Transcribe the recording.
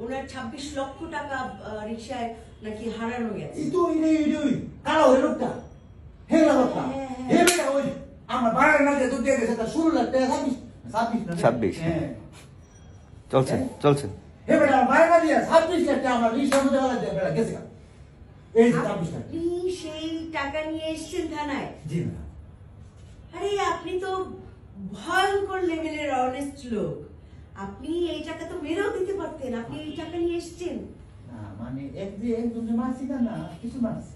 ওনার 26 লক্ষ টাকা রিকশায় নাকি হারানো গেছে। itu কালো ওই লোকটা হে লোকটা হে বেটা ওই আমার বাড়ার না যে তুই দেখে সেটা 16 লাখ টাকা 26 হ্যাঁ চলছে হে বেটা বাড়ার না দিয়ে 26 লাখ টাকা আমার রিকশার মধ্যে ওরা দিয়ে বেটা গেছে এই 26 লাখ আপনি সেই টাকা নিয়ে এসেছেন থানায়? জি না। আরে আপনি তো ভয়ঙ্কর লেভেলের অনেস্ট লোক, আপনি এই টাকা তো মেরেও দিতে পারতেন, আপনি এই টাকা নিয়ে এসেছেন। না মানে একজন মারছি না কিছু মারছি